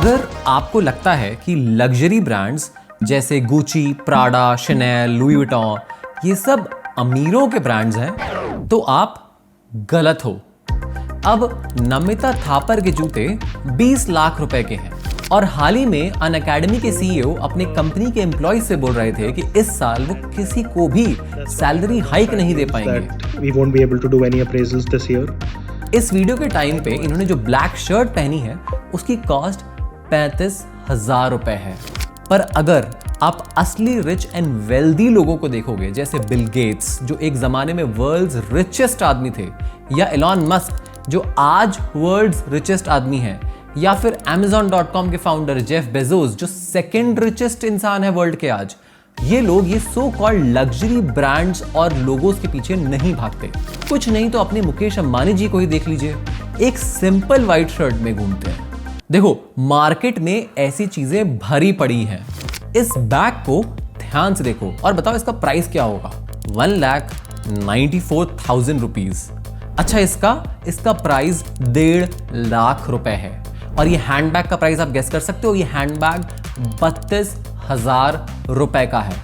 अगर आपको लगता है कि लग्जरी ब्रांड्स जैसे Gucci, Prada, Chanel, Louis Vuitton ये सब अमीरों के ब्रांड्स हैं, तो आप गलत हो। अब नमिता थापर के जूते 20 लाख रुपए के हैं और हाल ही में अनअकैडमी के सीईओ अपने कंपनी के एम्प्लॉयज से बोल रहे थे कि इस साल वो किसी को भी सैलरी हाइक नहीं दे पाएंगे। We won't be able to do any appraisals this year. इस वीडियो के टाइम पे इन्होंने जो ब्लैक शर्ट पहनी है उसकी कॉस्ट 35,000 रुपए है। पर अगर आप असली रिच एंड वेल्दी लोगों को देखोगे, जैसे बिल गेट्स जो एक जमाने में वर्ल्ड्स रिचेस्ट आदमी थे, या एलॉन मस्क जो आज वर्ल्ड्स रिचेस्ट आदमी है, या फिर Amazon.com के फाउंडर जेफ बेजोस जो सेकंड रिचेस्ट इंसान है वर्ल्ड के आज, ये लोग ये सो कॉल्ड लग्जरी ब्रांड्स और लोगोस के पीछे नहीं भागते। कुछ नहीं तो अपने मुकेश अंबानी जी को ही देख लीजिए, एक सिंपल व्हाइट शर्ट में घूमते हैं। देखो, मार्केट में ऐसी चीजें भरी पड़ी हैं। इस बैग को ध्यान से देखो और बताओ इसका प्राइस क्या होगा। 1,94,000 रुपीज। अच्छा, इसका प्राइस 1.5 लाख रुपए है। और ये हैंडबैग का प्राइस आप गेस कर सकते हो, ये हैंडबैग 32,000 रुपए का है।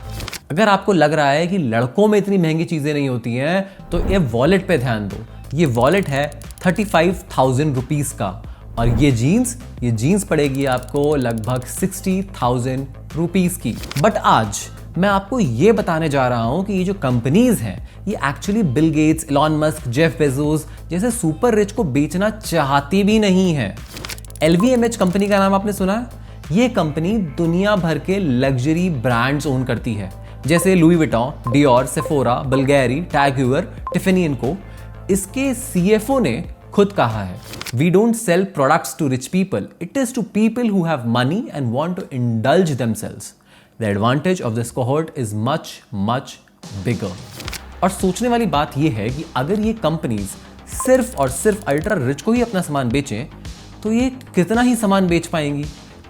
अगर आपको लग रहा है कि लड़कों में इतनी महंगी चीजें नहीं होती हैं, तो ये वॉलेट पे ध्यान दो। ये वॉलेट है 35,000 रुपीज का और ये जीन्स पड़ेगी आपको लगभग 60,000 रुपीज की। बट आज मैं आपको ये बताने जा रहा हूं कि ये जो कंपनीज हैं ये actually Bill Gates, Elon Musk, Jeff Bezos जैसे सुपर रिच को बेचना चाहती भी नहीं है। LVMH कंपनी का नाम आपने सुना है? ये कंपनी दुनिया भर के लग्जरी ब्रांड्स ओन करती है, जैसे Louis Vuitton, Dior, Sephora, Bulgari, Tag हeuer, टिफनी एंड को। इसके CFO ने खुद कहा है, we don't sell products to rich people, it is to people who have money and want to indulge themselves. The advantage of this cohort is much much bigger. और सोचने वाली बात यह है कि अगर ये कंपनीज सिर्फ और सिर्फ अल्ट्रा रिच को ही अपना सामान बेचें, तो ये कितना ही सामान बेच पाएंगी।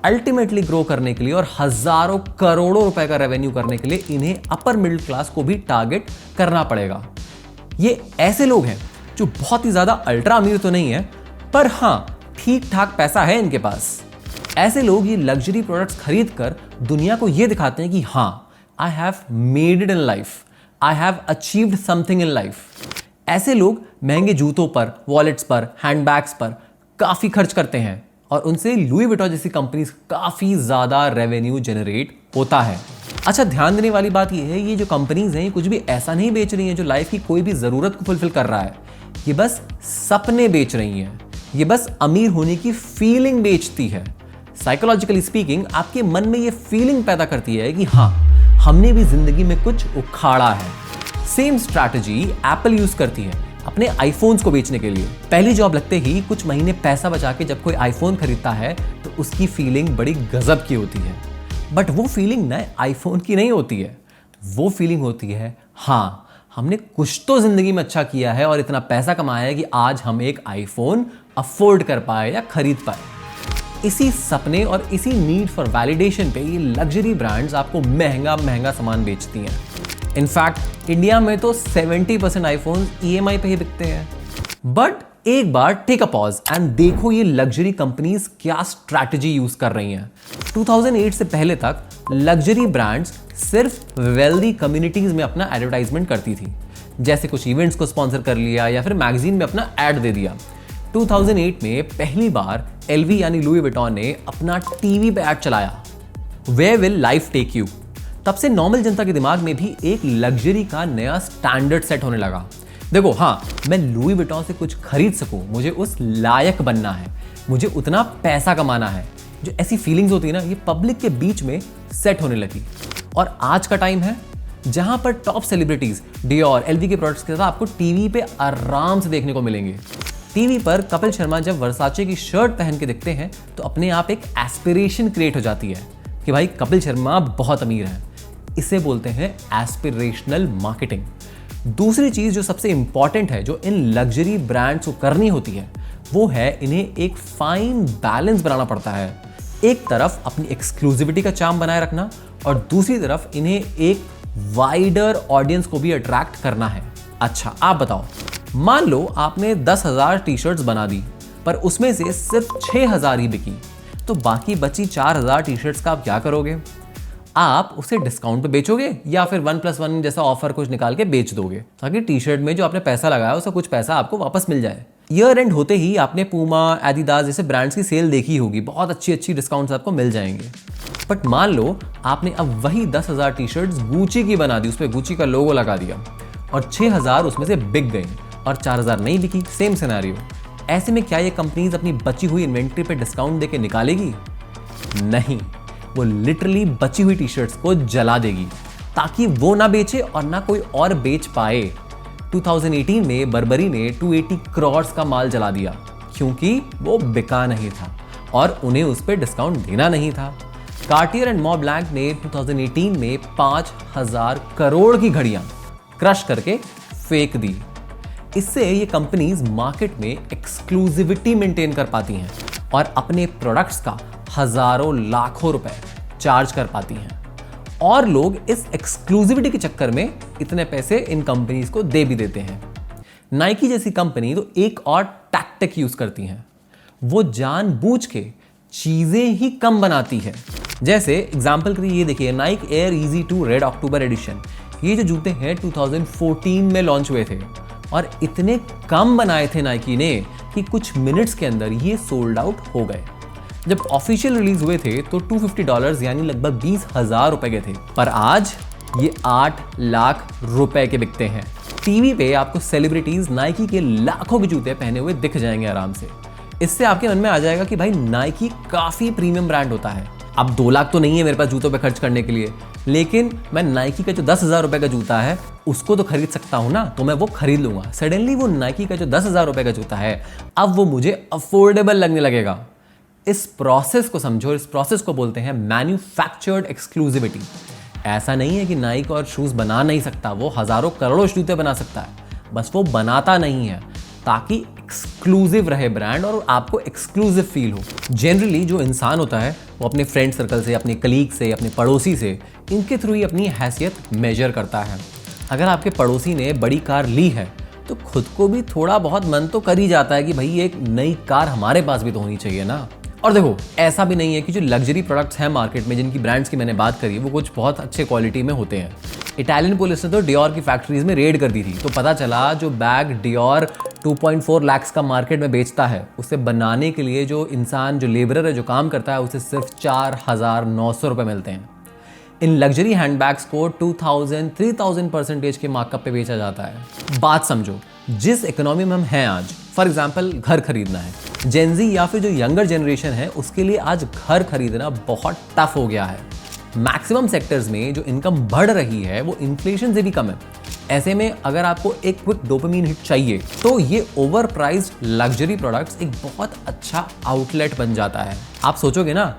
अल्टीमेटली ग्रो करने के लिए और हजारों करोड़ों रुपए का रेवेन्यू करने के लिए इन्हें अपर मिडिल क्लास को भी टारगेट करना पड़ेगा। ये ऐसे लोग हैं जो बहुत ही ज्यादा अल्ट्रा अमीर तो नहीं है, पर हाँ ठीक ठाक पैसा है इनके पास। ऐसे लोग ये लग्जरी प्रोडक्ट्स खरीद कर दुनिया को ये दिखाते हैं कि हाँ, I have made it in life, I have achieved something in life. ऐसे लोग महंगे जूतों पर, वॉलेट्स पर, हैंडबैग्स पर काफी खर्च करते हैं और उनसे लुई विटॉन जैसी कंपनीज काफी ज्यादा रेवेन्यू जनरेट होता है। अच्छा, ध्यान देने वाली बात यह है, ये जो कंपनीज हैं ये कुछ भी ऐसा नहीं बेच रही हैं जो लाइफ की कोई भी जरूरत को फुलफिल कर रहा है। ये बस सपने बेच रही हैं, ये बस अमीर होने की फीलिंग बेचती है। साइकोलॉजिकली स्पीकिंग आपके मन में ये फीलिंग पैदा करती है कि हाँ, हमने भी जिंदगी में कुछ उखाड़ा है। सेम स्ट्रैटेजी एप्पल यूज करती है अपने आईफोन्स को बेचने के लिए। पहली जॉब लगते ही कुछ महीने पैसा बचा के जब कोई आईफोन खरीदता है तो उसकी फीलिंग बड़ी गजब की होती है। बट वो फीलिंग नए आईफोन की नहीं होती है, वो फीलिंग होती है हाँ, हमने कुछ तो जिंदगी में अच्छा किया है और इतना पैसा कमाया है कि आज हम एक आईफोन अफोर्ड कर पाए या खरीद पाए। इसी सपने और इसी नीड फॉर वैलिडेशन पे ये लग्जरी ब्रांड्स आपको महंगा महंगा सामान बेचती हैं। इनफैक्ट इंडिया में तो 70% आईफोन EMI पे ही बिकते हैं। बट एक बार टेक अ पॉज एंड देखो ये लग्जरी कंपनीज क्या स्ट्रैटेजी यूज कर रही हैं। 2008 से पहले तक लग्जरी ब्रांड्स सिर्फ वेल्दी कम्युनिटीज में अपना एडवर्टाइजमेंट करती थी, जैसे कुछ इवेंट्स को स्पॉन्सर कर लिया या फिर मैगजीन में अपना एड दे दिया। 2008 में पहली बार LV यानी लुई विटॉन ने अपना टीवी पे एड चलाया, where will life take you. तब से नॉर्मल जनता के दिमाग में भी एक लग्जरी का नया स्टैंडर्ड सेट होने लगा। देखो हाँ, मैं लुई विटॉन से कुछ खरीद सकूं, मुझे उस लायक बनना है, मुझे उतना पैसा कमाना है। जो ऐसी फीलिंग्स होती है ना, ये पब्लिक के बीच में सेट होने लगी। और आज का टाइम है जहां पर टॉप सेलिब्रिटीज डियोर, LV के प्रोडक्ट्स के साथ आपको टीवी पे आराम से देखने को मिलेंगे। टीवी पर कपिल शर्मा जब वर्साचे की शर्ट पहन के दिखते हैं तो अपने आप एक एस्पिरेशन क्रिएट हो जाती है कि भाई कपिल शर्मा बहुत अमीर हैं। इसे बोलते हैं एस्पिरेशनल मार्केटिंग। दूसरी चीज जो सबसे इंपॉर्टेंट है जो इन लग्जरी ब्रांड्स को करनी होती है, वो है इन्हें एक फाइन बैलेंस बनाना पड़ता है। एक तरफ अपनी एक्सक्लूसिविटी का चार्म बनाए रखना और दूसरी तरफ इन्हें एक वाइडर ऑडियंस को भी अट्रैक्ट करना है। अच्छा, आप बताओ, मान लो आपने 10,000 टी-शर्ट्स बना दी पर उसमें से सिर्फ 6,000 ही बिकी, तो बाकी बची 4000 टी शर्ट्स का आप क्या करोगे? आप उसे डिस्काउंट पे बेचोगे या फिर 1+1 जैसा ऑफर कुछ निकाल के बेच दोगे ताकि टी शर्ट में जो आपने पैसा लगाया उसका कुछ पैसा आपको वापस मिल जाए। ईयर एंड होते ही आपने पूमा, एडिडास जैसे ब्रांड्स की सेल देखी होगी, बहुत अच्छी अच्छी डिस्काउंट्स आपको मिल जाएंगे। बट मान लो आपने अब वही 10,000 टी शर्ट्स गुची की बना दी, उस पर गुची का लोगो लगा दिया और 6,000 उसमें से बिक गई और 4,000 नहीं बिकी। Same scenario. ऐसे में क्या ये कंपनीज अपनी बची हुई इन्वेंट्री पे डिस्काउंट देके निकालेगी? नहीं, वो लिटरली बची हुई टी शर्ट्स को जला देगी ताकि वो ना बेचे और ना कोई और बेच पाए। 2018 में बर्बरी ने 280 करोड़ का माल जला दिया क्योंकि वो बिका नहीं था और उन्हें उस पर डिस्काउंट देना नहीं था। कार्टियर एंड मॉब्लैंक ने 2018 में 5,000 करोड़ की घड़ियां क्रश करके फेंक दी। इससे ये कंपनीज मार्केट में एक्सक्लूसिविटी मेंटेन कर पाती हैं और अपने प्रोडक्ट्स का हजारों लाखों रुपए चार्ज कर पाती हैं और लोग इस एक्सक्लूसिविटी के चक्कर में इतने पैसे इन कंपनीज को दे भी देते हैं। नाइकी जैसी कंपनी तो एक और टैक्टिक यूज करती हैं, वो जानबूझ के चीजें ही कम बनाती है। जैसे एग्जांपल के लिए ये देखिए, नाइक एयर इजी 2 रेड अक्टूबर एडिशन, ये जो जूते हैं 2014 में लॉन्च हुए थे और इतने कम बनाए थे नाइकी ने कि कुछ मिनट्स के अंदर ये सोल्ड आउट हो गए। जब ऑफिशियल रिलीज हुए थे तो $250 यानी लगभग 20,000 रुपए के थे, पर आज ये 8 लाख रुपए के बिकते हैं। टीवी पे आपको सेलिब्रिटीज नाइकी के लाखों के जूते पहने हुए दिख जाएंगे आराम से। इससे आपके मन में आ जाएगा कि भाई नाइकी काफी प्रीमियम ब्रांड होता है। अब 2 लाख तो नहीं है मेरे पास जूतों पे खर्च करने के लिए, लेकिन मैं नाइकी का जो 10,000 रुपए का जूता है उसको तो खरीद सकता हूं ना, तो मैं वो खरीद लूंगा। सडनली वो नाइकी का जो 10,000 रुपए का जूता है अब वो मुझे अफोर्डेबल लगने लगेगा। इस प्रोसेस को समझो, इस प्रोसेस को बोलते हैं मैन्युफैक्चर्ड एक्सक्लूसिविटी। ऐसा नहीं है कि नाइक और शूज बना नहीं सकता, वो हजारों करोड़ों जूते बना सकता है, बस वो बनाता नहीं है ताकि एक्सक्लूसिव रहे ब्रांड और आपको एक्सक्लूसिव फील हो। जनरली जो इंसान होता है वो अपने फ्रेंड सर्कल से, अपने कलीग से, अपने पड़ोसी से, इनके थ्रू ही अपनी हैसियत मेजर करता है। अगर आपके पड़ोसी ने बड़ी कार ली है तो खुद को भी थोड़ा बहुत मन तो कर ही जाता है कि भाई एक नई कार हमारे पास भी तो होनी चाहिए ना। और देखो, ऐसा भी नहीं है कि जो लग्जरी प्रोडक्ट्स हैं मार्केट में, जिनकी ब्रांड्स की मैंने बात करी, वो कुछ बहुत अच्छे क्वालिटी में होते हैं। इटालियन पुलिस ने तो डियोर की फैक्ट्रीज में रेड कर दी थी, तो पता चला जो बैग डियोर 2.4 लाख का मार्केट में बेचता है, उसे बनाने के लिए जो इंसान, जो लेबरर है, जो काम करता है, उसे सिर्फ 4,900 रुपये मिलते हैं। इन लग्जरी हैंडबैग्स को 2,000-3,000% के मार्कअप पे बेचा जाता है। बात समझो, जिस इकोनॉमी में हम हैं आज, फॉर एग्जाम्पल घर खरीदना है, जेनजी या फिर जो यंगर जनरेशन है उसके लिए आज घर खरीदना बहुत टफ हो गया है। मैक्सिमम सेक्टर्स में जो इनकम बढ़ रही है वो इन्फ्लेशन से भी कम है। ऐसे में अगर आपको एक क्विक डोपामिन हिट चाहिए तो ये ओवर प्राइस्ड लग्जरी प्रोडक्ट्स एक बहुत अच्छा आउटलेट बन जाता है। आप सोचोगे ना,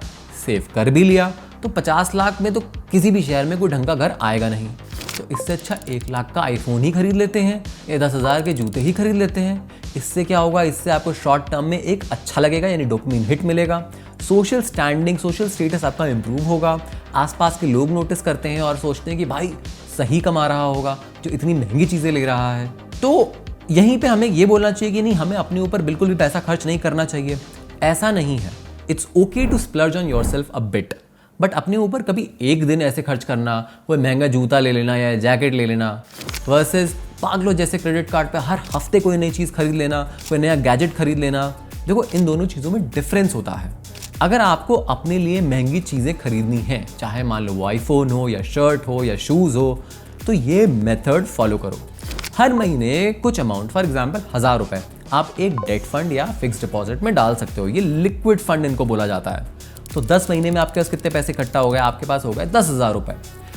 सेव कर भी लिया तो 50 लाख में तो किसी भी शहर में कोई ढंग का घर आएगा नहीं, तो इससे अच्छा 1 लाख का आईफोन ही खरीद लेते हैं या 10,000 के जूते ही खरीद लेते हैं। इससे क्या होगा, इससे आपको शॉर्ट टर्म में एक अच्छा लगेगा, यानी डोपामिन हिट मिलेगा। सोशल स्टैंडिंग, सोशल स्टेटस आपका इंप्रूव होगा। आसपास के लोग नोटिस करते हैं और सोचते हैं कि भाई सही कमा रहा होगा जो इतनी महंगी चीज़ें ले रहा है। तो यहीं पे हमें ये बोलना चाहिए कि नहीं, हमें अपने ऊपर बिल्कुल भी पैसा खर्च नहीं करना चाहिए। ऐसा नहीं है, it's okay to splurge on yourself a bit, but अपने ऊपर कभी एक दिन ऐसे खर्च करना, कोई महंगा जूता ले लेना या जैकेट ले लेना, वर्सेस पागलों जैसे क्रेडिट कार्ड पे हर हफ्ते कोई नई चीज़ खरीद लेना, कोई नया गैजेट खरीद लेना। देखो, इन दोनों चीज़ों में डिफरेंस होता है। अगर आपको अपने लिए महंगी चीज़ें खरीदनी हैं, चाहे मान लो वो आईफोन हो या शर्ट हो या शूज़ हो, तो ये मेथड फॉलो करो। हर महीने कुछ अमाउंट, फॉर एग्जाम्पल 1,000 रुपये, आप एक डेट फंड या फिक्स डिपॉजिट में डाल सकते हो। ये लिक्विड फंड इनको बोला जाता है। तो 10 महीने में आपके पास कितने पैसे इकट्ठा हो गए, आपके पास हो गए 10,000 रुपये,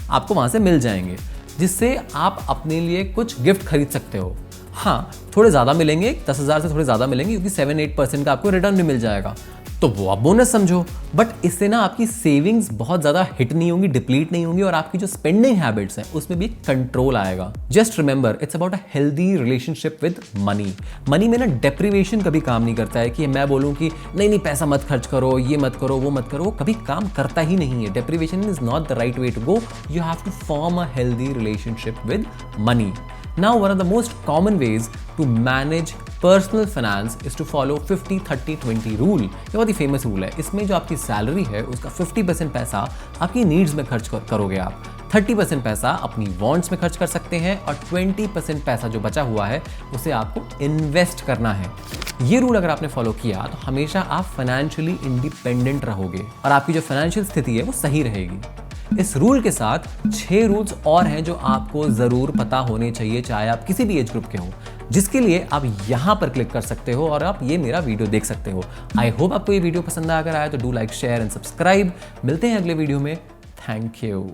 आपको वहाँ से मिल जाएंगे, जिससे आप अपने लिए कुछ गिफ्ट खरीद सकते हो। हाँ, थोड़े ज़्यादा मिलेंगे, 10,000 से थोड़े ज़्यादा मिलेंगे क्योंकि 7-8% का आपको रिटर्न भी मिल जाएगा, तो वो आप बोनस समझो। बट इससे ना आपकी सेविंग्स बहुत ज़्यादा हिट नहीं होंगी, डिप्लीट नहीं होंगी, और आपकी जो स्पेंडिंग हैबिट्स हैं उसमें भी कंट्रोल आएगा। Just remember, it's about a healthy relationship with money. Money में ना डेप्रिवेशन कभी काम नहीं करता है कि मैं बोलूँ कि नहीं पैसा मत खर्च करो, ये मत करो, वो मत करो, वो कभी काम करता ही नहीं है। Deprivation is not the right way to go. You have to form a healthy relationship with money. Now, one of the most common ways to manage personal finance is to follow 50-30-20 rule. ये बहुत ही famous rule है। इसमें जो आपकी salary है उसका 50% पैसा आपकी नीड्स में खर्च करोगे आप, 30% पैसा अपनी वांट्स में खर्च कर सकते हैं और 20% पैसा जो बचा हुआ है उसे आपको इन्वेस्ट करना है। ये रूल अगर आपने फॉलो किया तो हमेशा आप फाइनेंशियली इंडिपेंडेंट रहोगे और आपकी जो फाइनेंशियल स्थिति है वो सही रहेगी। इस रूल के साथ 6 रूल्स और हैं जो आपको जरूर पता होने चाहिए, चाहे आप किसी भी एज ग्रुप के हो, जिसके लिए आप यहां पर क्लिक कर सकते हो और आप ये मेरा वीडियो देख सकते हो। आई होप आपको ये वीडियो पसंद अगर आया तो do like, share and subscribe. मिलते हैं अगले वीडियो में। Thank you.